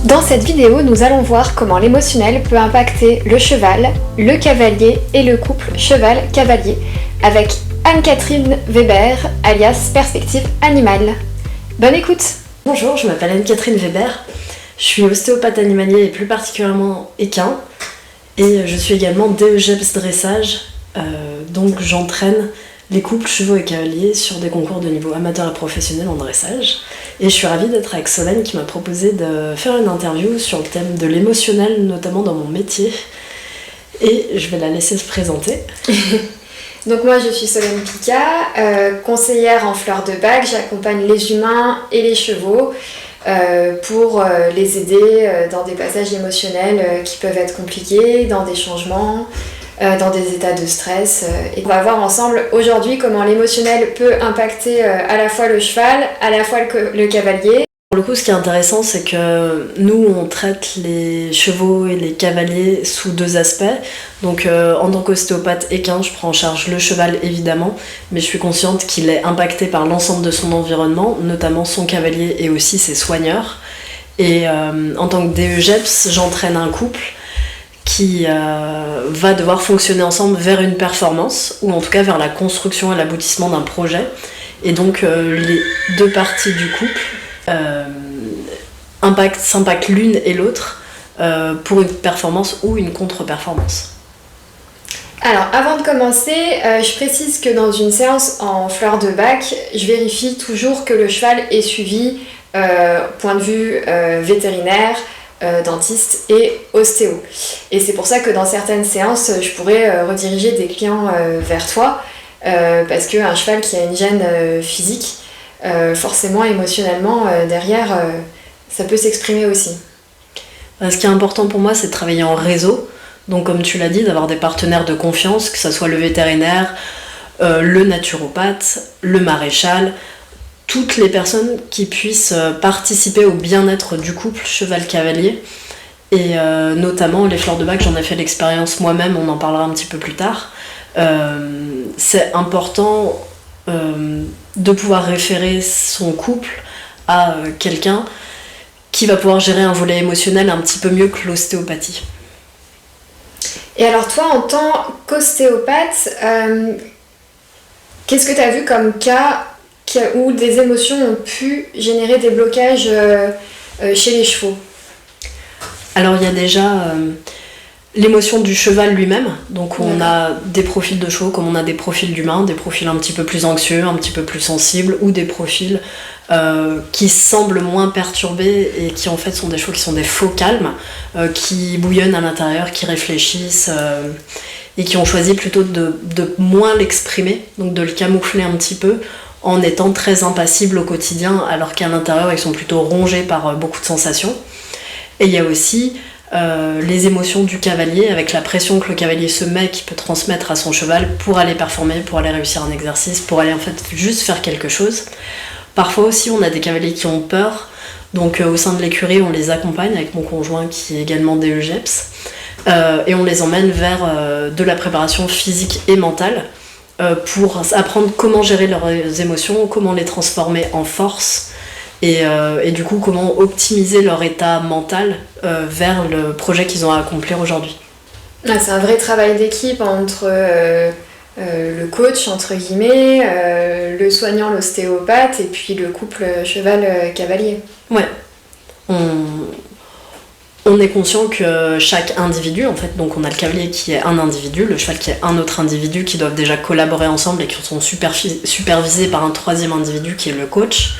Dans cette vidéo, nous allons voir comment l'émotionnel peut impacter le cheval, le cavalier et le couple cheval-cavalier avec Anne-Catherine Weber, alias Perspective Animale. Bonne écoute! Bonjour, je m'appelle Anne-Catherine Weber, je suis ostéopathe animalier et plus particulièrement équin et je suis également DEGEPS dressage, donc j'entraîne les couples chevaux et cavaliers sur des concours de niveau amateur et professionnel en dressage. Et je suis ravie d'être avec Solène qui m'a proposé de faire une interview sur le thème de l'émotionnel, notamment dans mon métier. Et je vais la laisser se présenter. Donc moi je suis Solène Picard, conseillère en fleurs de bac, j'accompagne les humains et les chevaux pour les aider dans des passages émotionnels qui peuvent être compliqués, dans des changements, dans des états de stress. Et on va voir ensemble aujourd'hui comment l'émotionnel peut impacter à la fois le cheval, à la fois le cavalier. Pour le coup, ce qui est intéressant, c'est que nous, on traite les chevaux et les cavaliers sous deux aspects. Donc, en tant qu'ostéopathe équin, je prends en charge le cheval, évidemment, mais je suis consciente qu'il est impacté par l'ensemble de son environnement, notamment son cavalier et aussi ses soigneurs. Et en tant que DEGEPS, j'entraîne un couple qui va devoir fonctionner ensemble vers une performance, ou en tout cas vers la construction et l'aboutissement d'un projet. Et donc, les deux parties du couple s'impactent l'une et l'autre pour une performance ou une contre-performance. Alors avant de commencer, je précise que dans une séance en fleurs de bac, je vérifie toujours que le cheval est suivi point de vue vétérinaire, dentiste et ostéo. Et c'est pour ça que dans certaines séances, je pourrais rediriger des clients vers toi parce qu'un cheval qui a une gêne physique, forcément émotionnellement derrière ça peut s'exprimer aussi. Ce qui est important pour moi, c'est de travailler en réseau, donc comme tu l'as dit, d'avoir des partenaires de confiance, que ce soit le vétérinaire, le naturopathe, le maréchal, toutes les personnes qui puissent participer au bien-être du couple cheval-cavalier. Et notamment les fleurs de bac, j'en ai fait l'expérience moi-même, on en parlera un petit peu plus tard. C'est important de pouvoir référer son couple à quelqu'un qui va pouvoir gérer un volet émotionnel un petit peu mieux que l'ostéopathie. Et alors toi, en tant qu'ostéopathe, qu'est-ce que tu as vu comme cas où des émotions ont pu générer des blocages chez les chevaux? Alors il y a déjà l'émotion du cheval lui-même, donc on a des profils de chevaux comme on a des profils d'humains, des profils un petit peu plus anxieux, un petit peu plus sensibles, ou des profils qui semblent moins perturbés et qui en fait sont des chevaux qui sont des faux calmes, qui bouillonnent à l'intérieur, qui réfléchissent et qui ont choisi plutôt de moins l'exprimer, donc de le camoufler un petit peu en étant très impassibles au quotidien alors qu'à l'intérieur ils sont plutôt rongés par beaucoup de sensations. Et il y a aussi les émotions du cavalier avec la pression que le cavalier se met, qui peut transmettre à son cheval pour aller performer, pour aller réussir un exercice, pour aller en fait juste faire quelque chose. Parfois aussi on a des cavaliers qui ont peur, donc au sein de l'écurie on les accompagne avec mon conjoint qui est également DEGEPS et on les emmène vers de la préparation physique et mentale pour apprendre comment gérer leurs émotions, comment les transformer en force et du coup comment optimiser leur état mental vers le projet qu'ils ont à accomplir aujourd'hui. Ah, c'est un vrai travail d'équipe entre le coach entre guillemets, le soignant, l'ostéopathe et puis le couple cheval-cavalier. Ouais, on est conscient que chaque individu, en fait, donc on a le cavalier qui est un individu, le cheval qui est un autre individu, qui doivent déjà collaborer ensemble et qui sont supervisés par un troisième individu qui est le coach.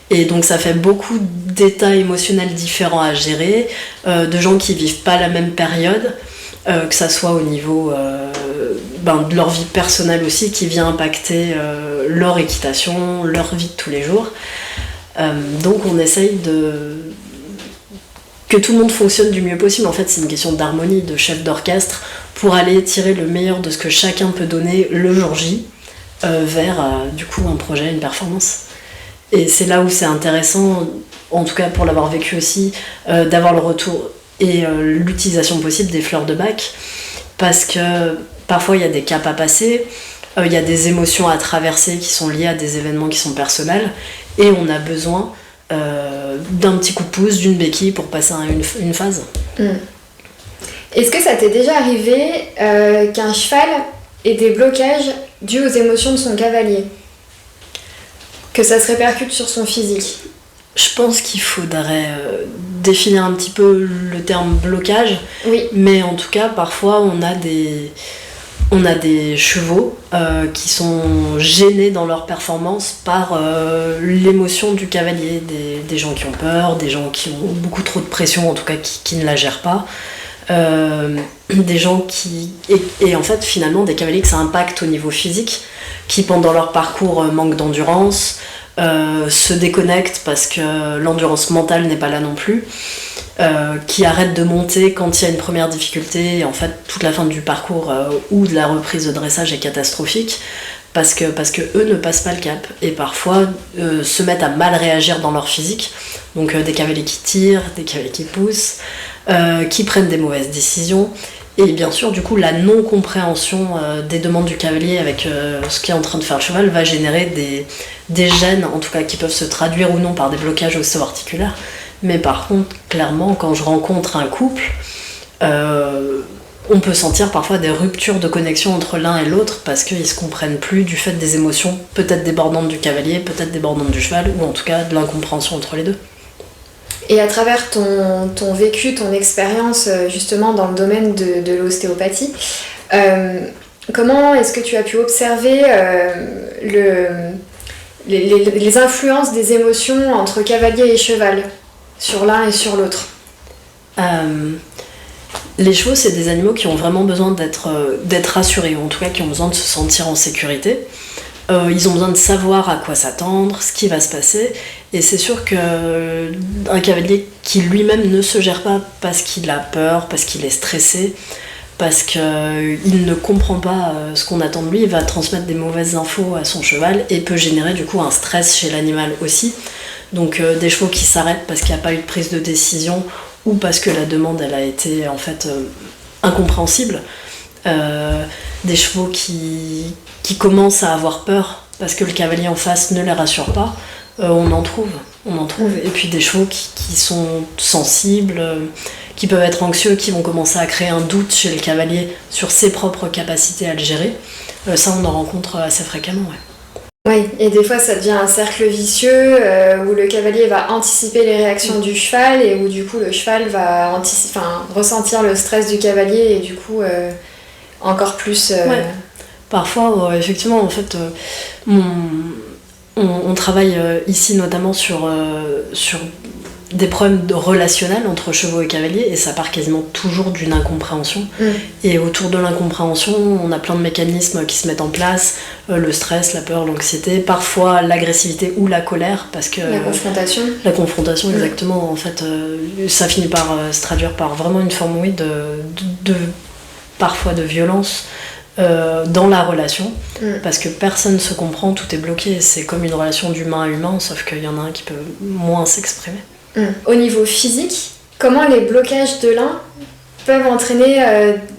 Et donc ça fait beaucoup d'états émotionnels différents à gérer, de gens qui vivent pas la même période, que ça soit au niveau de leur vie personnelle aussi, qui vient impacter leur équitation, leur vie de tous les jours. Donc on essaye que tout le monde fonctionne du mieux possible. En fait, c'est une question d'harmonie, de chef d'orchestre, pour aller tirer le meilleur de ce que chacun peut donner le jour J vers du coup un projet, une performance. Et c'est là où c'est intéressant, en tout cas pour l'avoir vécu aussi, d'avoir le retour et l'utilisation possible des fleurs de bac, parce que parfois il y a des caps à passer, il y a des émotions à traverser qui sont liées à des événements qui sont personnels, et on a besoin d'un petit coup de pouce, d'une béquille pour passer à une phase. Est-ce que ça t'est déjà arrivé qu'un cheval ait des blocages dus aux émotions de son cavalier? Que ça se répercute sur son physique? Je pense qu'il faudrait définir un petit peu le terme blocage, oui. Mais en tout cas, parfois, on a des chevaux qui sont gênés dans leur performance par l'émotion du cavalier, des gens qui ont peur, des gens qui ont beaucoup trop de pression, en tout cas qui ne la gèrent pas, des gens qui... Et en fait, finalement, des cavaliers que ça impacte au niveau physique, qui pendant leur parcours manquent d'endurance, se déconnectent parce que l'endurance mentale n'est pas là non plus, qui arrêtent de monter quand il y a une première difficulté, et en fait toute la fin du parcours ou de la reprise de dressage est catastrophique parce que eux ne passent pas le cap et parfois se mettent à mal réagir dans leur physique, donc des cavaliers qui tirent, des cavaliers qui poussent, qui prennent des mauvaises décisions. Et bien sûr, du coup, la non-compréhension des demandes du cavalier avec ce qu'est en train de faire le cheval va générer des gênes, en tout cas qui peuvent se traduire ou non par des blocages osso-articulaires. Mais par contre, clairement, quand je rencontre un couple, on peut sentir parfois des ruptures de connexion entre l'un et l'autre parce qu'ils ne se comprennent plus du fait des émotions, peut-être débordantes du cavalier, peut-être débordantes du cheval, ou en tout cas de l'incompréhension entre les deux. Et à travers ton vécu, ton expérience justement dans le domaine de l'ostéopathie, comment est-ce que tu as pu observer les influences des émotions entre cavalier et cheval sur l'un et sur l'autre? Les chevaux, c'est des animaux qui ont vraiment besoin d'être rassurés, ou en tout cas qui ont besoin de se sentir en sécurité. Ils ont besoin de savoir à quoi s'attendre, ce qui va se passer, et c'est sûr qu'un cavalier qui lui-même ne se gère pas parce qu'il a peur, parce qu'il est stressé, parce qu'il ne comprend pas ce qu'on attend de lui, il va transmettre des mauvaises infos à son cheval et peut générer du coup un stress chez l'animal aussi. Donc des chevaux qui s'arrêtent parce qu'il n'y a pas eu de prise de décision ou parce que la demande elle a été en fait incompréhensible. Des chevaux qui commencent à avoir peur parce que le cavalier en face ne les rassure pas, on en trouve. Et puis des chevaux qui sont sensibles, qui peuvent être anxieux, qui vont commencer à créer un doute chez le cavalier sur ses propres capacités à le gérer. Ça, on en rencontre assez fréquemment, ouais. Oui, et des fois ça devient un cercle vicieux où le cavalier va anticiper les réactions du cheval et où du coup le cheval va ressentir le stress du cavalier et du coup encore plus... Ouais. Parfois, effectivement, en fait, on travaille ici notamment sur des problèmes relationnels entre chevaux et cavaliers et ça part quasiment toujours d'une incompréhension. Et autour de l'incompréhension, on a plein de mécanismes qui se mettent en place, le stress, la peur, l'anxiété, parfois l'agressivité ou la colère parce que... La confrontation, exactement. En fait, ça finit par se traduire par vraiment une forme, oui, parfois de violence dans la relation, parce que personne ne se comprend, tout est bloqué, c'est comme une relation d'humain à humain, sauf qu'il y en a un qui peut moins s'exprimer. Au niveau physique, comment les blocages de l'un peuvent entraîner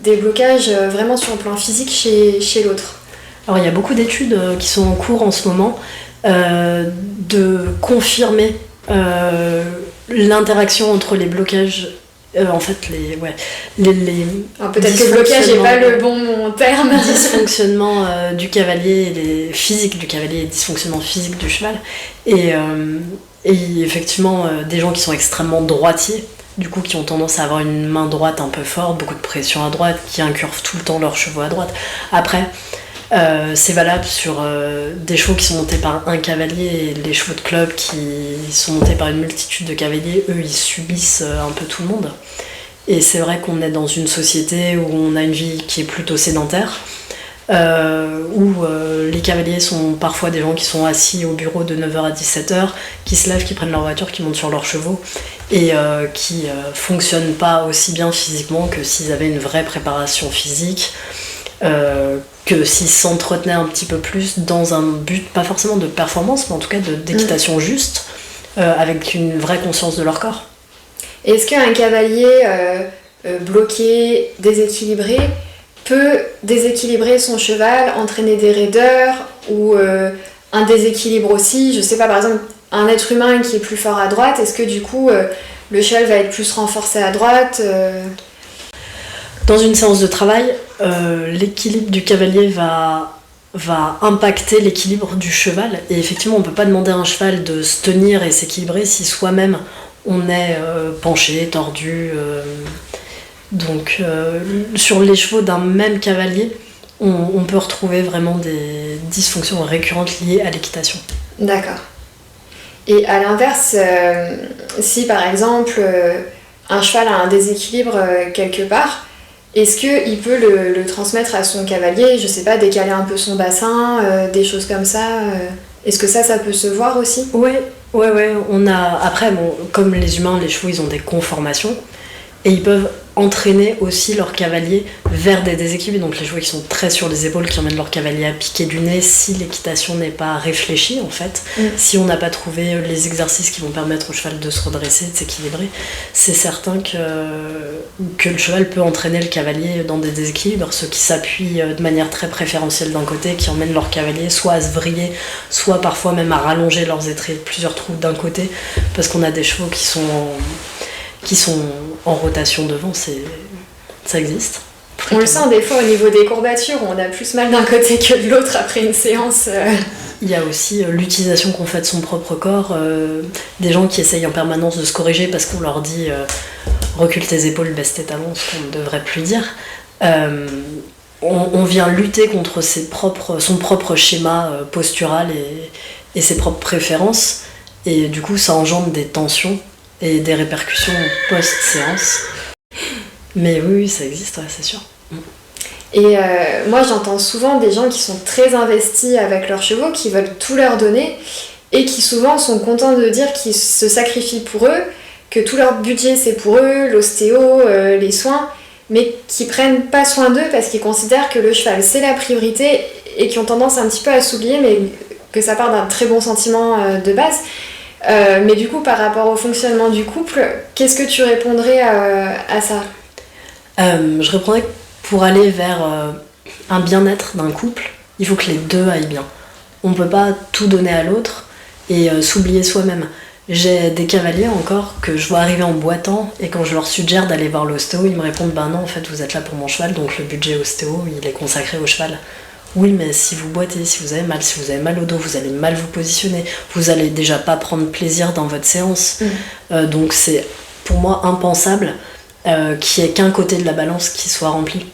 des blocages vraiment sur le plan physique chez l'autre? Alors il y a beaucoup d'études qui sont en cours en ce moment de confirmer l'interaction entre les blocages. En fait, alors peut-être que blocage n'est pas le bon terme. Dysfonctionnement du cavalier, physique du cavalier et dysfonctionnement physique du cheval. Et effectivement, des gens qui sont extrêmement droitiers, du coup, qui ont tendance à avoir une main droite un peu forte, beaucoup de pression à droite, qui incurvent tout le temps leurs chevaux à droite. Après, c'est valable sur des chevaux qui sont montés par un cavalier et les chevaux de club qui sont montés par une multitude de cavaliers, eux ils subissent un peu tout le monde. Et c'est vrai qu'on est dans une société où on a une vie qui est plutôt sédentaire, où les cavaliers sont parfois des gens qui sont assis au bureau de 9h à 17h, qui se lèvent, qui prennent leur voiture, qui montent sur leurs chevaux et qui fonctionnent pas aussi bien physiquement que s'ils avaient une vraie préparation physique. Que s'ils s'entretenaient un petit peu plus dans un but, pas forcément de performance, mais en tout cas d'équitation juste, avec une vraie conscience de leur corps. Est-ce qu'un cavalier bloqué, déséquilibré, peut déséquilibrer son cheval, entraîner des raideurs ou un déséquilibre aussi? Je sais pas, par exemple, un être humain qui est plus fort à droite, est-ce que du coup le cheval va être plus renforcé à droite Dans une séance de travail, l'équilibre du cavalier va impacter l'équilibre du cheval. Et effectivement, on ne peut pas demander à un cheval de se tenir et s'équilibrer si soi-même on est penché, tordu. Donc sur les chevaux d'un même cavalier, on peut retrouver vraiment des dysfonctions récurrentes liées à l'équitation. D'accord. Et à l'inverse, si par exemple un cheval a un déséquilibre quelque part, est-ce qu'il peut le transmettre à son cavalier, je sais pas, décaler un peu son bassin, des choses comme ça Est-ce que ça peut se voir aussi ? Ouais. On a... Après, bon, comme les humains, les chevaux, ils ont des conformations. Et ils peuvent entraîner aussi leur cavalier vers des déséquilibres. Donc les chevaux qui sont très sur les épaules, qui emmènent leur cavalier à piquer du nez si l'équitation n'est pas réfléchie en fait. Si on n'a pas trouvé les exercices qui vont permettre au cheval de se redresser, de s'équilibrer, c'est certain que le cheval peut entraîner le cavalier dans des déséquilibres. Ceux qui s'appuient de manière très préférentielle d'un côté, qui emmènent leur cavalier soit à se vriller, soit parfois même à rallonger leurs étriers de plusieurs trous d'un côté, parce qu'on a des chevaux qui sont en rotation devant, ça existe. On le sent des fois au niveau des courbatures, on a plus mal d'un côté que de l'autre après une séance. Il y a aussi l'utilisation qu'on fait de son propre corps, des gens qui essayent en permanence de se corriger parce qu'on leur dit recule tes épaules, baisse tes talons, ce qu'on ne devrait plus dire. On vient lutter contre son propre schéma postural et ses propres préférences, et du coup ça engendre des tensions et des répercussions post-séance. Mais oui, ça existe, ouais, c'est sûr. Et moi j'entends souvent des gens qui sont très investis avec leurs chevaux, qui veulent tout leur donner et qui souvent sont contents de dire qu'ils se sacrifient pour eux, que tout leur budget c'est pour eux, l'ostéo, les soins, mais qui prennent pas soin d'eux parce qu'ils considèrent que le cheval c'est la priorité et qui ont tendance un petit peu à s'oublier, mais que ça part d'un très bon sentiment de base. Mais du coup, par rapport au fonctionnement du couple, qu'est-ce que tu répondrais à ça ? Je répondrais que pour aller vers un bien-être d'un couple, il faut que les deux aillent bien. On ne peut pas tout donner à l'autre et s'oublier soi-même. J'ai des cavaliers encore que je vois arriver en boitant, et quand je leur suggère d'aller voir l'ostéo, ils me répondent « Ben non, en fait, vous êtes là pour mon cheval, donc le budget ostéo, il est consacré au cheval. » Oui, mais si vous boitez, si vous avez mal au dos, vous allez mal vous positionner, vous allez déjà pas prendre plaisir dans votre séance. Donc c'est pour moi impensable qu'il n'y ait qu'un côté de la balance qui soit rempli.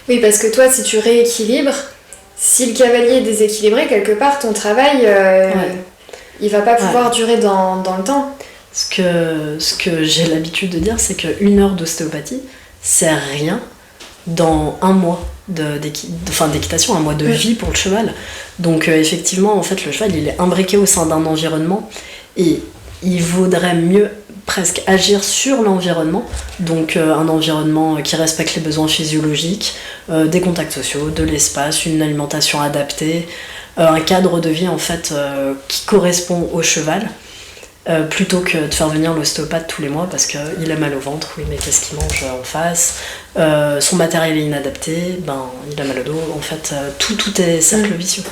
Oui, parce que toi, si tu rééquilibres, si le cavalier est déséquilibré, quelque part, ton travail, il va pas pouvoir durer dans le temps. Ce que j'ai l'habitude de dire, c'est qu'une heure d'ostéopathie, c'est rien dans un mois d'équitation, un mois de vie pour le cheval. Donc effectivement, en fait, le cheval, il est imbriqué au sein d'un environnement, et il vaudrait mieux presque agir sur l'environnement, donc un environnement qui respecte les besoins physiologiques, des contacts sociaux, de l'espace, une alimentation adaptée, un cadre de vie en fait qui correspond au cheval, plutôt que de faire venir l'ostéopathe tous les mois parce qu'il a mal au ventre, oui mais qu'est-ce qu'il mange en face, son matériel est inadapté, il a mal au dos, en fait tout est cercle vicieux.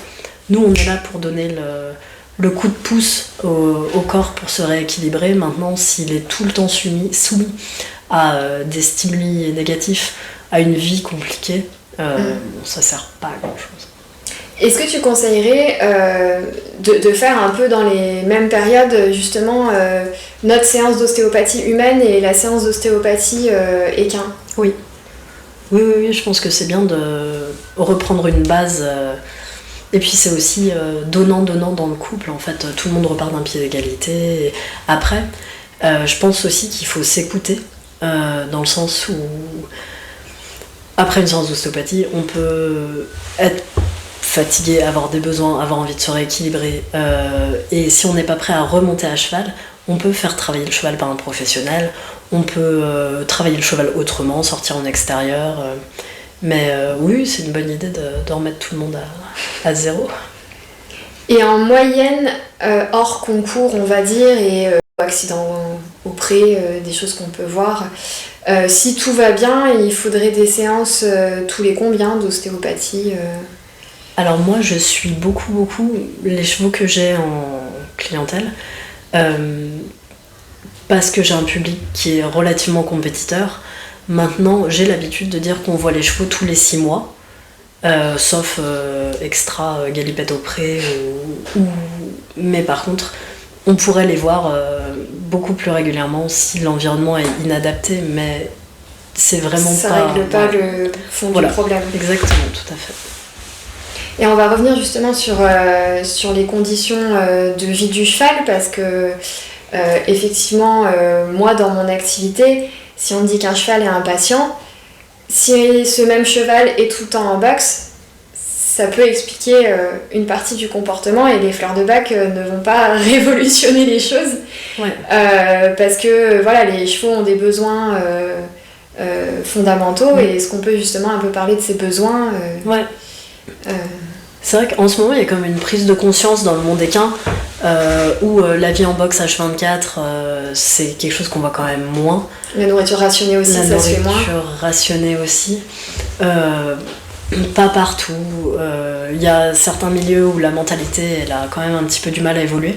Nous on est là pour donner le coup de pouce au corps pour se rééquilibrer. Maintenant s'il est tout le temps soumis à des stimuli négatifs, à une vie compliquée, ça sert pas à grand chose. Est-ce que tu conseillerais de faire un peu dans les mêmes périodes justement notre séance d'ostéopathie humaine et la séance d'ostéopathie équin ? Oui, je pense que c'est bien de reprendre une base. Et puis c'est aussi donnant dans le couple. En fait, tout le monde repart d'un pied d'égalité. Et après, je pense aussi qu'il faut s'écouter, dans le sens où après une séance d'ostéopathie, on peut être fatigué, avoir des besoins, avoir envie de se rééquilibrer, et si on n'est pas prêt à remonter à cheval, on peut faire travailler le cheval par un professionnel, on peut travailler le cheval autrement, sortir en extérieur, mais oui, c'est une bonne idée de remettre tout le monde à zéro. Et en moyenne, hors concours on va dire, et accident au pré, des choses qu'on peut voir, si tout va bien, il faudrait des séances tous les combien d'ostéopathie Alors moi je suis beaucoup les chevaux que j'ai clientèle. Parce que j'ai un public qui est relativement compétiteur. Maintenant, j'ai l'habitude de dire qu'on voit les chevaux tous les 6 mois, sauf extra galipette au pré. Mais par contre, on pourrait les voir beaucoup plus régulièrement si l'environnement est inadapté, mais c'est vraiment ça pas... Ça règle pas le fond du problème. Exactement, tout à fait. Et on va revenir justement sur les conditions de vie du cheval, parce que effectivement, moi dans mon activité, si on me dit qu'un cheval est impatient, si ce même cheval est tout le temps en boxe, ça peut expliquer une partie du comportement, et les fleurs de bac ne vont pas révolutionner les choses. Ouais. Parce que voilà, les chevaux ont des besoins fondamentaux, et est-ce qu'on peut justement un peu parler de ces besoins Ouais. C'est vrai qu'en ce moment, il y a comme une prise de conscience dans le monde équin où la vie en boxe H24, c'est quelque chose qu'on voit quand même moins. La nourriture rationnée aussi, ça se fait moins. La nourriture rationnée aussi. Pas partout. Il y a certains milieux où la mentalité, elle a quand même un petit peu du mal à évoluer.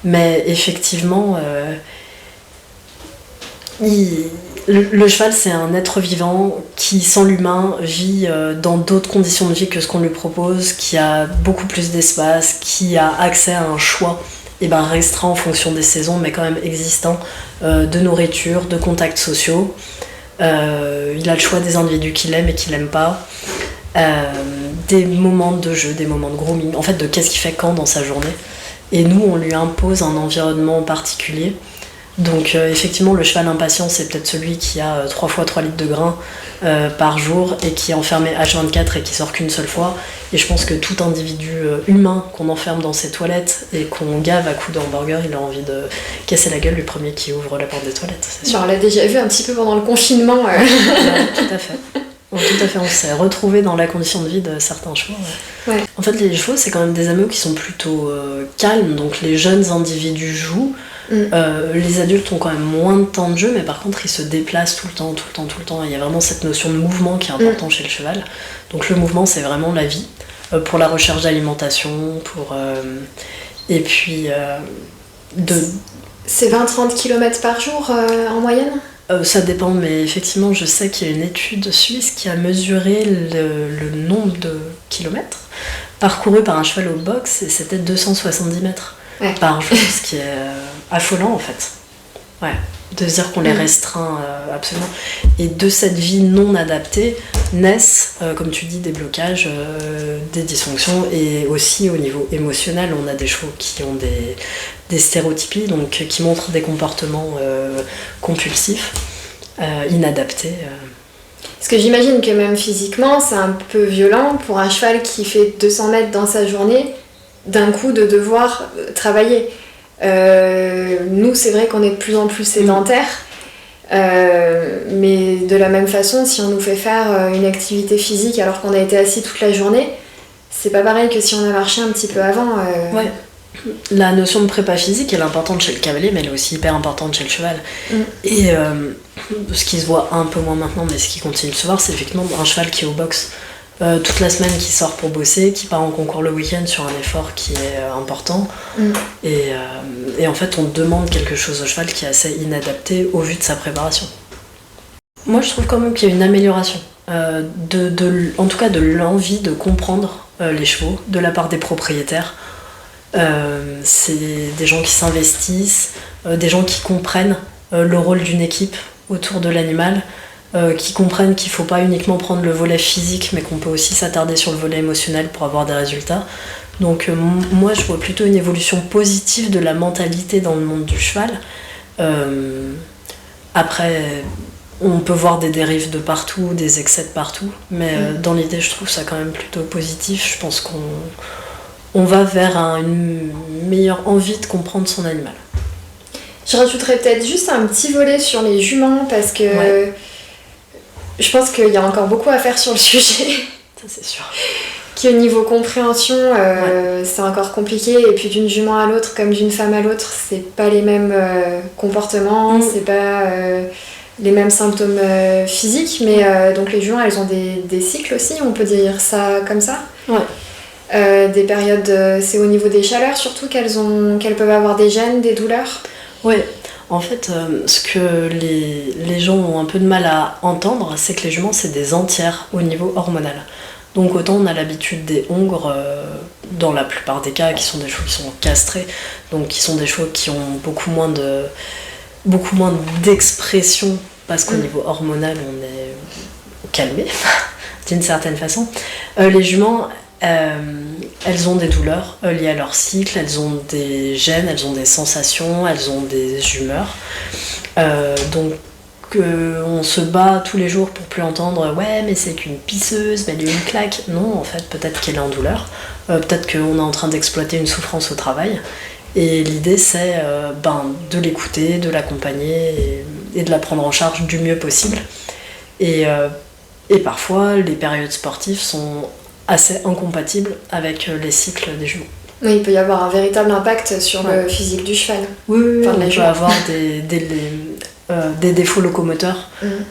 Mais effectivement, le cheval, c'est un être vivant qui, sans l'humain, vit dans d'autres conditions de vie que ce qu'on lui propose, qui a beaucoup plus d'espace, qui a accès à un choix restreint en fonction des saisons, mais quand même existant, de nourriture, de contacts sociaux. Il a le choix des individus qu'il aime et qu'il n'aime pas, des moments de jeu, des moments de grooming, en fait de qu'est-ce qu'il fait quand dans sa journée. Et nous, on lui impose un environnement particulier. Donc effectivement, le cheval impatient, c'est peut-être celui qui a 3 fois 3 litres de grains par jour et qui est enfermé H24 et qui sort qu'une seule fois. Et je pense que tout individu humain qu'on enferme dans ses toilettes et qu'on gave à coups de hamburger, il a envie de casser la gueule du premier qui ouvre la porte des toilettes, c'est sûr. On l'a déjà vu un petit peu pendant le confinement. Ouais, tout à fait. Tout à fait, on s'est retrouvé dans la condition de vie de certains chevaux. Ouais. Ouais. En fait, les chevaux, c'est quand même des animaux qui sont plutôt calmes, donc les jeunes individus jouent. Les adultes ont quand même moins de temps de jeu, mais par contre ils se déplacent tout le temps. Il y a vraiment cette notion de mouvement qui est importante chez le cheval. Donc le mouvement, c'est vraiment la vie, pour la recherche d'alimentation, et puis C'est 20-30 km par jour en moyenne ? Ça dépend, mais effectivement, je sais qu'il y a une étude suisse qui a mesuré le nombre de kilomètres parcourus par un cheval au box, et c'était 270 mètres par jour, ce qui est affolant en fait. Ouais, de se dire qu'on les restreint absolument. Et de cette vie non adaptée naissent, comme tu dis, des blocages, des dysfonctions, et aussi au niveau émotionnel, on a des chevaux qui ont des stéréotypies, donc qui montrent des comportements compulsifs, inadaptés. Parce que j'imagine que même physiquement, c'est un peu violent pour un cheval qui fait 200 mètres dans sa journée, d'un coup de devoir travailler. Nous, c'est vrai qu'on est de plus en plus sédentaires, mais de la même façon, si on nous fait faire une activité physique alors qu'on a été assis toute la journée, c'est pas pareil que si on a marché un petit peu avant. Ouais. La notion de prépa physique, elle est importante chez le cavalier, mais elle est aussi hyper importante chez le cheval. Et ce qui se voit un peu moins maintenant, mais ce qui continue de se voir, c'est effectivement un cheval qui est au box toute la semaine, qui sort pour bosser, qui part en concours le week-end sur un effort qui est important. Et en fait, on demande quelque chose au cheval qui est assez inadapté au vu de sa préparation. Moi, je trouve quand même qu'il y a une amélioration, en tout cas de l'envie de comprendre les chevaux de la part des propriétaires. C'est des gens qui s'investissent, des gens qui comprennent le rôle d'une équipe autour de l'animal, qui comprennent qu'il ne faut pas uniquement prendre le volet physique, mais qu'on peut aussi s'attarder sur le volet émotionnel pour avoir des résultats. Donc moi, je vois plutôt une évolution positive de la mentalité dans le monde du cheval. Après, on peut voir des dérives de partout, des excès de partout, mais dans l'idée, je trouve ça quand même plutôt positif. Je pense qu'on va vers une meilleure envie de comprendre son animal. Je rajouterais peut-être juste un petit volet sur les juments, parce que je pense qu'il y a encore beaucoup à faire sur le sujet. Ça, c'est sûr. Qu'au niveau compréhension, c'est encore compliqué, et puis d'une jument à l'autre comme d'une femme à l'autre, c'est pas les mêmes comportements, c'est pas les mêmes symptômes physiques, mais donc les juments, elles ont des cycles aussi, on peut dire ça comme ça. Ouais. des périodes, c'est au niveau des chaleurs surtout qu'elles peuvent avoir des gènes, des douleurs? Ouais, en fait, ce que les gens ont un peu de mal à entendre, c'est que les juments, c'est des entières au niveau hormonal. Donc autant on a l'habitude des hongres, dans la plupart des cas, qui sont des chevaux qui sont castrés, donc qui sont des chevaux qui ont beaucoup moins d'expression, parce qu'au niveau hormonal, on est calmé, d'une certaine façon. Les juments, elles ont des douleurs liées à leur cycle, elles ont des gènes, elles ont des sensations, elles ont des humeurs. Donc on se bat tous les jours pour plus entendre ouais mais c'est qu'une pisseuse, mais elle a eu une claque. Non, en fait, peut-être qu'elle est en douleur, peut-être qu'on est en train d'exploiter une souffrance au travail. Et l'idée c'est de l'écouter, de l'accompagner et de la prendre en charge du mieux possible. Et parfois les périodes sportives sont assez incompatibles avec les cycles des jumeaux. Oui, il peut y avoir un véritable impact sur le physique du cheval. Oui, on peut avoir des défauts locomoteurs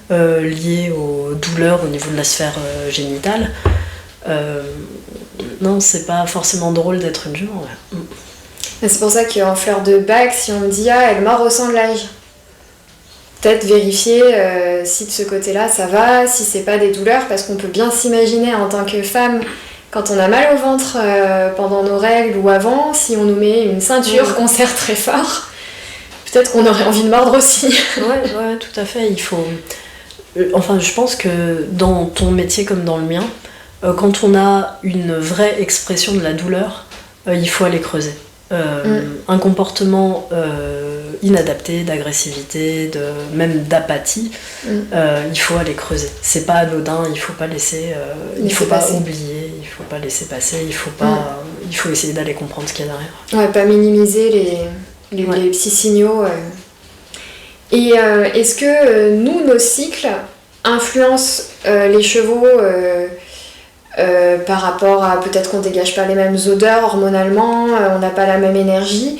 liés aux douleurs au niveau de la sphère génitale. Non, c'est pas forcément drôle d'être une jument. Ouais. C'est pour ça qu'en fleur de bac, si on me dit elle m'a ressemblage, peut-être vérifier si de ce côté-là ça va, si c'est pas des douleurs, parce qu'on peut bien s'imaginer en tant que femme, quand on a mal au ventre pendant nos règles ou avant, si on nous met une ceinture qu'on serre très fort, peut-être qu'on aurait envie de mordre aussi. Ouais, tout à fait. Il faut. Enfin, je pense que dans ton métier comme dans le mien, quand on a une vraie expression de la douleur, il faut aller creuser. Un comportement inadapté, d'agressivité, même d'apathie, il faut aller creuser. C'est pas anodin, il faut pas laisser, il faut pas oublier, il faut pas laisser passer, il faut essayer d'aller comprendre ce qu'il y a derrière. Ouais, pas minimiser les petits signaux. Et est-ce que nos cycles influencent les chevaux par rapport à peut-être qu'on dégage pas les mêmes odeurs hormonalement, on n'a pas la même énergie.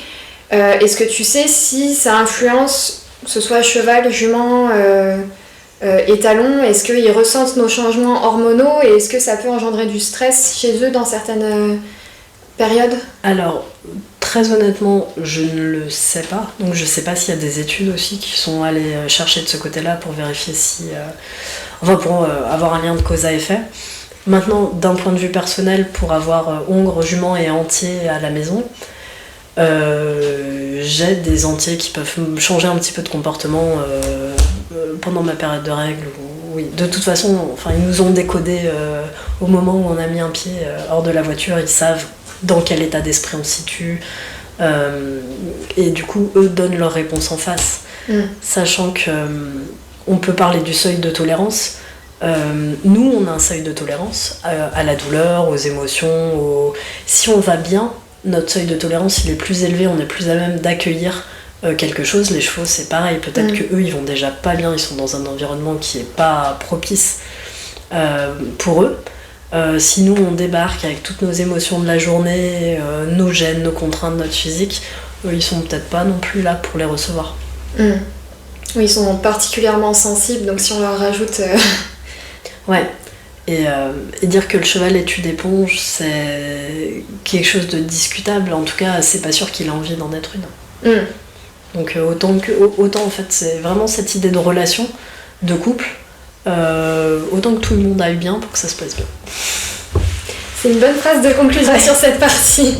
Est-ce que tu sais si ça influence, que ce soit cheval, jument, étalon, est-ce qu'ils ressentent nos changements hormonaux et est-ce que ça peut engendrer du stress chez eux dans certaines périodes? Alors, très honnêtement, je ne le sais pas. Donc je sais pas s'il y a des études aussi qui sont allées chercher de ce côté-là pour vérifier si... pour avoir un lien de cause à effet. Maintenant, d'un point de vue personnel, pour avoir hongre, jument et entier à la maison, j'ai des entiers qui peuvent changer un petit peu de comportement pendant ma période de règles. Oui, de toute façon, ils nous ont décodé au moment où on a mis un pied hors de la voiture, ils savent dans quel état d'esprit on se situe, et du coup, eux donnent leur réponse en face, sachant qu'on peut parler du seuil de tolérance. Nous, on a un seuil de tolérance à la douleur, aux émotions, si on va bien, notre seuil de tolérance il est plus élevé, on est plus à même d'accueillir quelque chose. Les chevaux c'est pareil, peut-être que eux ils vont déjà pas bien, ils sont dans un environnement qui est pas propice pour eux. Si nous on débarque avec toutes nos émotions de la journée, nos gènes, nos contraintes, notre physique, eux ils sont peut-être pas non plus là pour les recevoir. Oui, ils sont particulièrement sensibles, donc si on leur rajoute... Ouais. Et dire que le cheval est une éponge, c'est quelque chose de discutable. En tout cas, c'est pas sûr qu'il a envie d'en être une. Donc autant en fait, c'est vraiment cette idée de relation, de couple, autant que tout le monde aille bien pour que ça se passe bien. C'est une bonne phrase de conclusion sur cette partie.